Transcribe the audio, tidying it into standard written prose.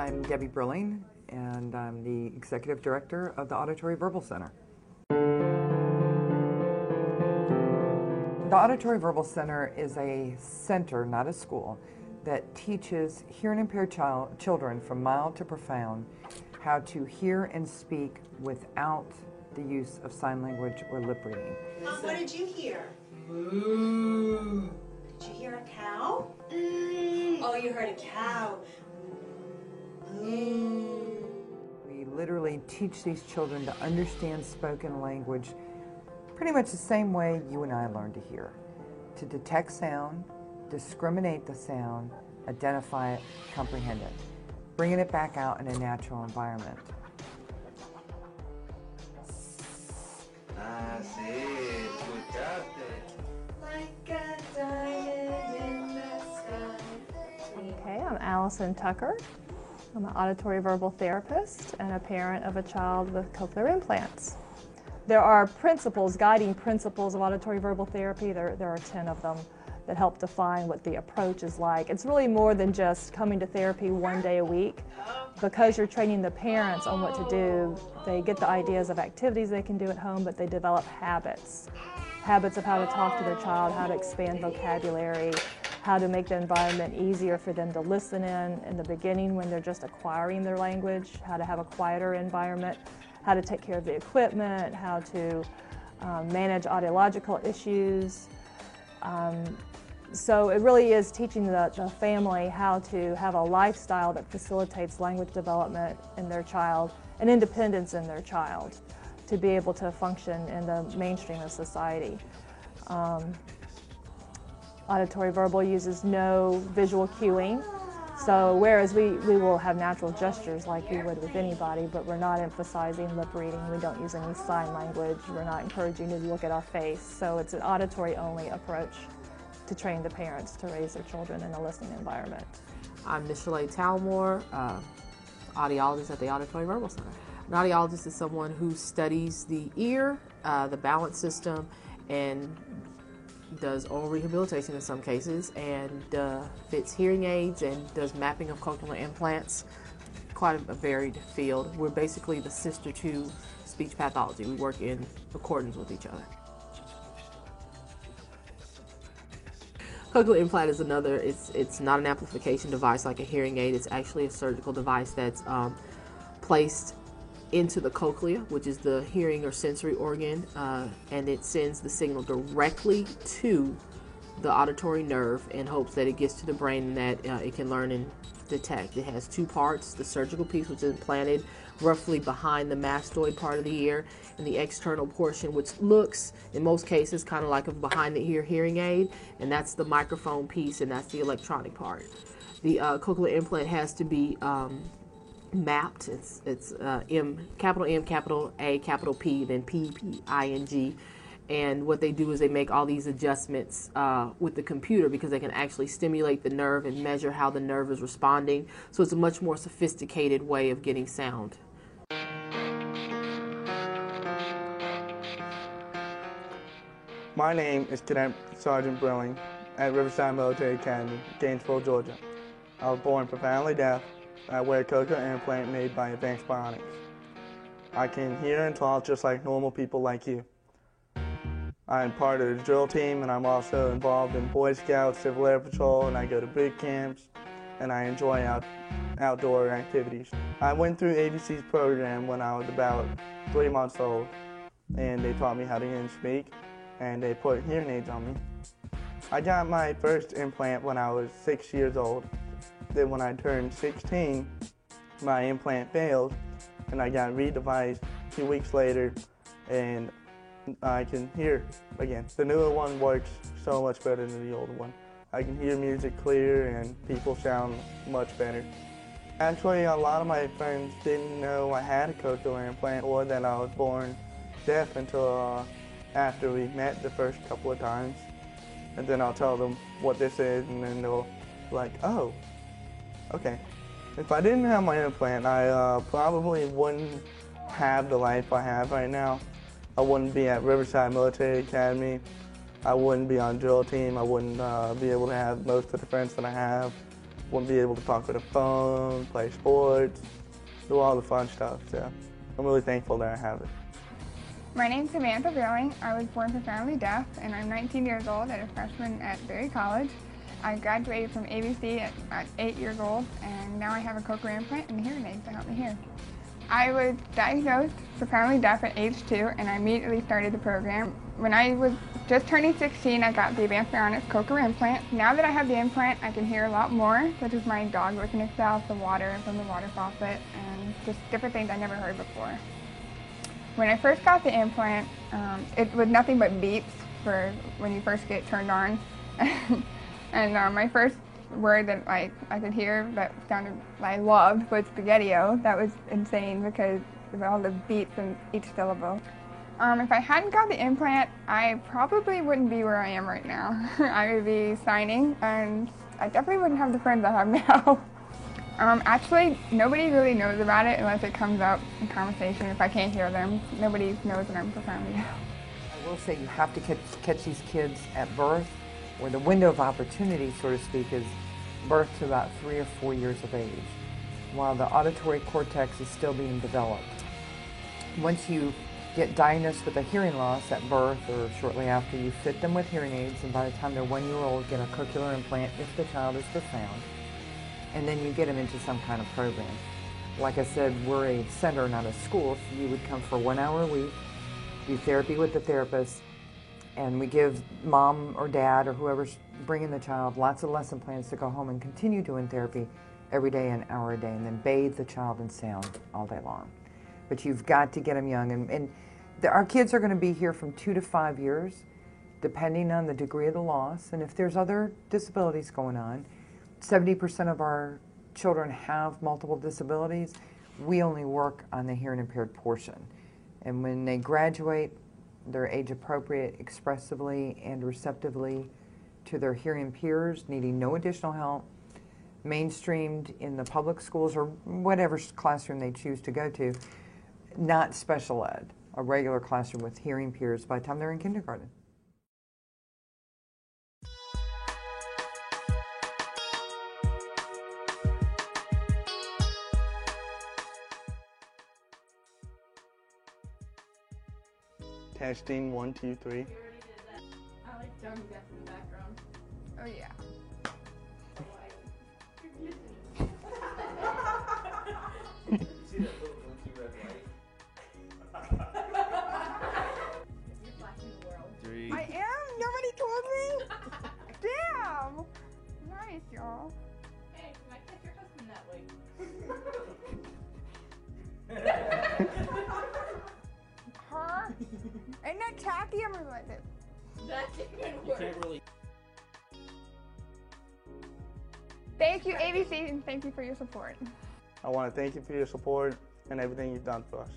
I'm Debbie Brilling, and I'm the Executive Director of the Auditory Verbal Center. The Auditory Verbal Center is a center, not a school, that teaches hearing impaired children from mild to profound how to hear and speak without the use of sign language or lip reading. What did you hear? Moo. Did you hear a cow? Oh, you heard a cow. We literally teach these children to understand spoken language pretty much the same way you and I learn to hear. To detect sound, discriminate the sound, identify it, comprehend it. Bringing it back out in a natural environment. That's it. Good job there. Like a diamond in the sky. Okay, I'm Allison Tucker. I'm an auditory verbal therapist and a parent of a child with cochlear implants. There are principles, guiding principles of auditory verbal therapy. There are 10 of them that help define what the approach is like. It's really more than just coming to therapy one day a week. Because you're training the parents on what to do, they get the ideas of activities they can do at home, but they develop habits. Habits of how to talk to their child, how to expand vocabulary, how to make the environment easier for them to listen in the beginning when they're just acquiring their language, how to have a quieter environment, how to take care of the equipment, how to manage audiological issues. So it really is teaching the family how to have a lifestyle that facilitates language development in their child and independence in their child to be able to function in the mainstream of society. Auditory verbal uses no visual cueing. So whereas we will have natural gestures like we would with anybody, but we're not emphasizing lip reading, we don't use any sign language, we're not encouraging you to look at our face. So it's an auditory only approach to train the parents to raise their children in a listening environment. I'm Ms. Shalay Talmore, audiologist at the Auditory Verbal Center. An audiologist is someone who studies the ear, the balance system, and does oral rehabilitation in some cases, and fits hearing aids and does mapping of cochlear implants. Quite a varied field. We're basically the sister to speech pathology. We work in accordance with each other. Cochlear implant is another, it's not an amplification device like a hearing aid. It's actually a surgical device that's placed into the cochlea, which is the hearing or sensory organ, and it sends the signal directly to the auditory nerve in hopes that it gets to the brain and that it can learn and detect. It has two parts, the surgical piece, which is implanted roughly behind the mastoid part of the ear, and the external portion, which looks in most cases kind of like a behind the ear hearing aid, and that's the microphone piece, and that's the electronic part. The cochlear implant has to be mapped. It's M, capital A, capital P, then P, P-I-N-G. And what they do is they make all these adjustments with the computer because they can actually stimulate the nerve and measure how the nerve is responding. So it's a much more sophisticated way of getting sound. My name is Cadet Sergeant Brilling at Riverside Military Academy, Gainesville, Georgia. I was born profoundly deaf. I wear a cochlear implant made by Advanced Bionics. I can hear and talk just like normal people like you. I'm part of the drill team, and I'm also involved in Boy Scouts, Civil Air Patrol, and I go to boot camps, and I enjoy outdoor activities. I went through ABC's program when I was about 3 months old, and they taught me how to hear and speak, and they put hearing aids on me. I got my first implant when I was 6 years old. Then when I turned 16, my implant failed, and I got re-devised 2 weeks later, and I can hear again. The newer one works so much better than the older one. I can hear music clear and people sound much better. Actually, a lot of my friends didn't know I had a cochlear implant or that I was born deaf until after we met the first couple of times. And then I'll tell them what this is, and then they'll be like, oh, okay. If I didn't have my implant, I probably wouldn't have the life I have right now. I wouldn't be at Riverside Military Academy. I wouldn't be on drill team. I wouldn't be able to have most of the friends that I have. wouldn't be able to talk with a phone, play sports, do all the fun stuff. So I'm really thankful that I have it. My name's Samantha Billing. I was born profoundly deaf, and I'm 19 years old and a freshman at Berry College. I graduated from ABC at 8 years old, and now I have a cochlear implant and hearing aids to help me hear. I was diagnosed profoundly deaf at age 2, and I immediately started the program. When I was just turning 16, I got the Advanced Bionics cochlear implant. Now that I have the implant, I can hear a lot more, such as my dog licking itself, the water from the water faucet, and just different things I never heard before. When I first got the implant, it was nothing but beeps for when you first get turned on. And my first word that I could hear that sounded I loved was spaghetti-o. That was insane because of all the beats in each syllable. If I hadn't got the implant, I probably wouldn't be where I am right now. I would be signing, and I definitely wouldn't have the friends I have now. Actually, nobody really knows about it unless it comes up in conversation. If I can't hear them, nobody knows that I'm profoundly deaf. I will say you have to catch these kids at birth, or the window of opportunity, so to speak, is birth to about 3 or 4 years of age, while the auditory cortex is still being developed. Once you get diagnosed with a hearing loss at birth or shortly after, you fit them with hearing aids, and by the time they're 1 year old, get a cochlear implant if the child is profound, and then you get them into some kind of program. Like I said, we're a center, not a school, so you would come for 1 hour a week, do therapy with the therapist, and we give mom or dad or whoever's bringing the child lots of lesson plans to go home and continue doing therapy every day, an hour a day, and then bathe the child in sound all day long. But you've got to get them young, and our kids are going to be here from 2 to 5 years, depending on the degree of the loss, and if there's other disabilities going on. 70% of our children have multiple disabilities. We only work on the hearing impaired portion, and when they graduate, they're age appropriate, expressively and receptively to their hearing peers, needing no additional help, mainstreamed in the public schools or whatever classroom they choose to go to, not special ed, a regular classroom with hearing peers by the time they're in kindergarten. Testing 1, 2, 3. I like Johnny Depp in the background. Oh yeah. See that little blinky red light? You're flashing the world. 3. I am? Nobody told me? Damn! Nice, y'all. Hey, can I catch your husband that way? Her? Ain't that tacky? I'm gonna let it. That's even You worse. can't really. Thank you, ABC, and thank you for your support. I want to thank you for your support and everything you've done for us.